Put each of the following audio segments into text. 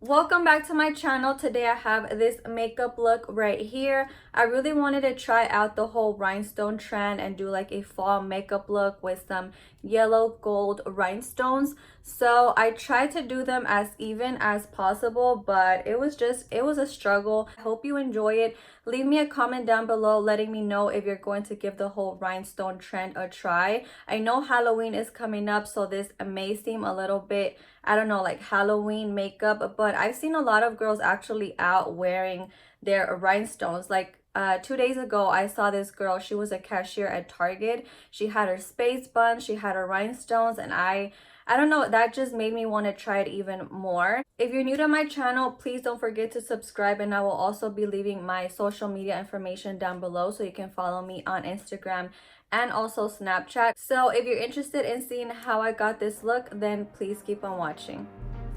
Welcome back to my channel. Today I have this makeup look right here. I really wanted to try out the whole rhinestone trend and do like a fall makeup look with some yellow gold rhinestones. So I tried to do them as even as possible, but it was a struggle. I hope you enjoy it. Leave me a comment down below letting me know if you're going to give the whole rhinestone trend a try. I know Halloween is coming up, so this may seem a little bit, I don't know, like Halloween makeup, but I've seen a lot of girls actually out wearing their rhinestones. Like 2 days ago, I saw this girl. She was a cashier at Target. She had her space bun, she had her rhinestones, and I don't know, that just made me want to try it even more. If you're new to my channel, please don't forget to subscribe, and I will also be leaving my social media information down below so you can follow me on Instagram and also Snapchat. So if you're interested in seeing how I got this look, then please keep on watching.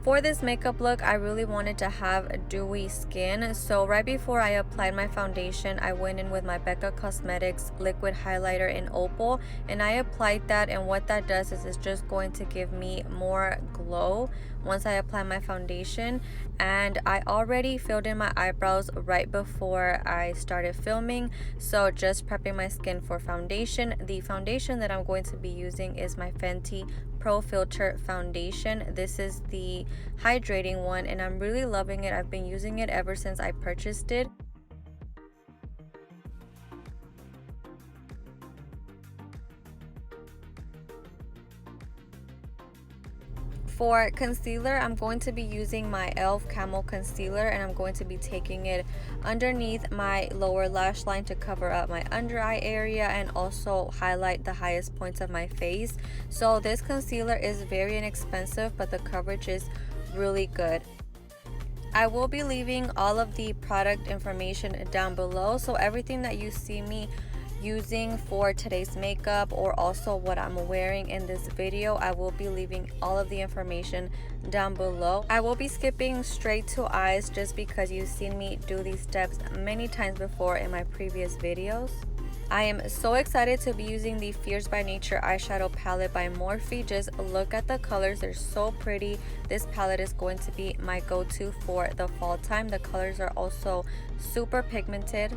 For this makeup look, I really wanted to have dewy skin. So right before I applied my foundation, I went in with my Becca Cosmetics liquid highlighter in opal, and I applied that, and what that does is it's just going to give me more glow once I apply my foundation. And I already filled in my eyebrows right before I started filming, so just prepping my skin for foundation. The foundation that I'm going to be using is my Fenty Pro Filtr foundation. This is the hydrating one, and I'm really loving it. I've been using it ever since I purchased it. For concealer, I'm going to be using my e.l.f. Camo Concealer, and I'm going to be taking it underneath my lower lash line to cover up my under eye area and also highlight the highest points of my face. So this concealer is very inexpensive, but the coverage is really good. I will be leaving all of the product information down below, so everything that you see me using for today's makeup or also what I'm wearing in this video, I will be leaving all of the information down below. I will be skipping straight to eyes just because you've seen me do these steps many times before in my previous videos. I am so excited to be using the Fierce by Nature eyeshadow palette by Morphe. Just look at the colors, they're so pretty. This palette is going to be my go-to for the fall time. The colors are also super pigmented.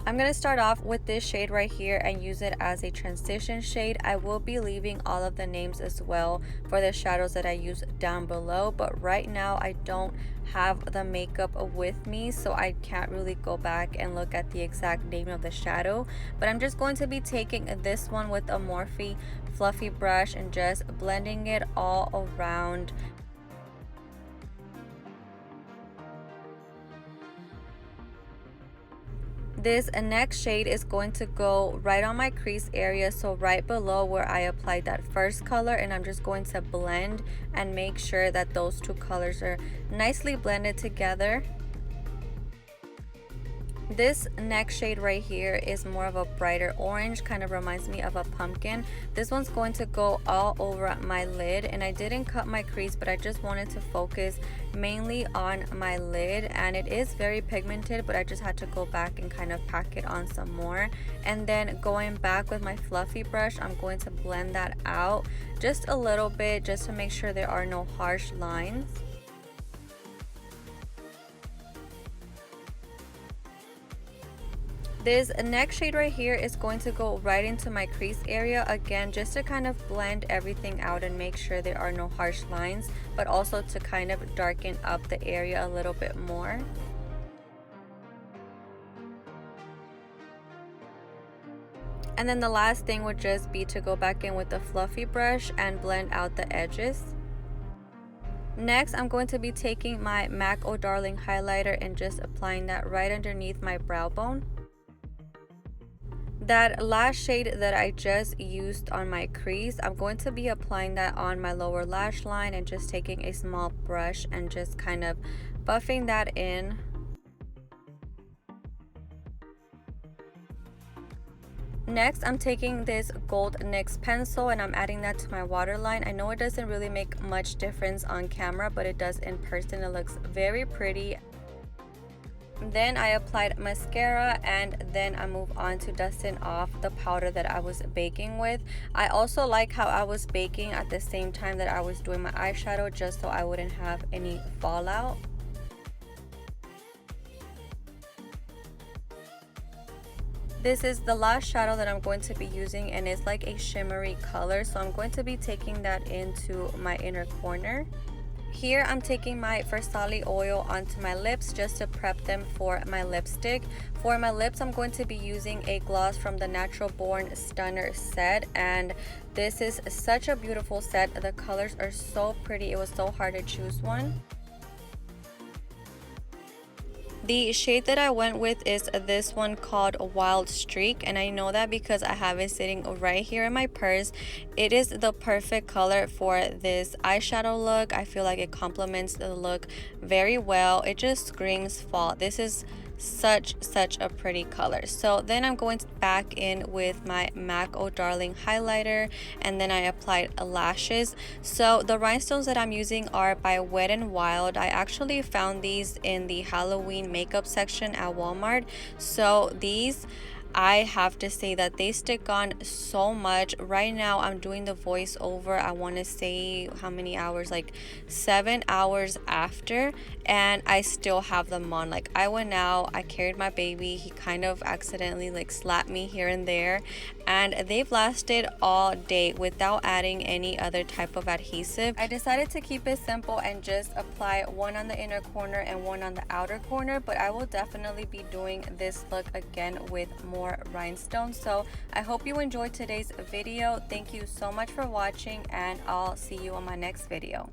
I'm going to start off with this shade right here and use it as a transition shade. I will be leaving all of the names as well for the shadows that I use down below, but right now I don't have the makeup with me, so I can't really go back and look at the exact name of the shadow. But I'm just going to be taking this one with a Morphe fluffy brush and just blending it all around. This next shade is going to go right on my crease area, so right below where I applied that first color, and I'm just going to blend and make sure that those two colors are nicely blended together. This next shade right here is more of a brighter orange, kind of reminds me of a pumpkin. This one's going to go all over my lid, and I didn't cut my crease, but I just wanted to focus mainly on my lid, and it is very pigmented, but I just had to go back and kind of pack it on some more. And then going back with my fluffy brush, I'm going to blend that out just a little bit just to make sure there are no harsh lines. This next shade right here is going to go right into my crease area, again just to kind of blend everything out and make sure there are no harsh lines, but also to kind of darken up the area a little bit more. And then the last thing would just be to go back in with the fluffy brush and blend out the edges. Next, I'm going to be taking my MAC Oh Darling highlighter and just applying that right underneath my brow bone. That last shade that I just used on my crease, I'm going to be applying that on my lower lash line and just taking a small brush and just kind of buffing that in. Next, I'm taking this gold NYX pencil and I'm adding that to my waterline. I know it doesn't really make much difference on camera, but it does in person. It looks very pretty. Then I applied mascara, and then I move on to dusting off the powder that I was baking with. I also like how I was baking at the same time that I was doing my eyeshadow, just so I wouldn't have any fallout. This is the last shadow that I'm going to be using, and it's like a shimmery color, so I'm going to be taking that into my inner corner. Here I'm taking my Fastsali oil onto my lips just to prep them for my lipstick. For my lips, I'm going to be using a gloss from the Natural Born Stunner set, and this is such a beautiful set. The colors are so pretty. It was so hard to choose one. The shade that I went with is this one called Wild Streak, and I know that because I have it sitting right here in my purse. It is the perfect color for this eyeshadow look. I feel like it complements the look very well. It just screams fall. This is such a pretty color. So then I'm going back in with my MAC Oh Darling highlighter, and then I applied lashes. So the rhinestones that I'm using are by Wet n Wild. I actually found these in the Halloween makeup section at Walmart. So these, I have to say that they stick on so much. Right now I'm doing the voiceover, I want to say how many hours, like 7 hours after, and I still have them on. Like, I went out, I carried my baby, he kind of accidentally like slapped me here and there, and they've lasted all day without adding any other type of adhesive. I decided to keep it simple and just apply one on the inner corner and one on the outer corner, but I will definitely be doing this look again with more rhinestones. So I hope you enjoyed today's video. Thank you so much for watching, and I'll see you on my next video.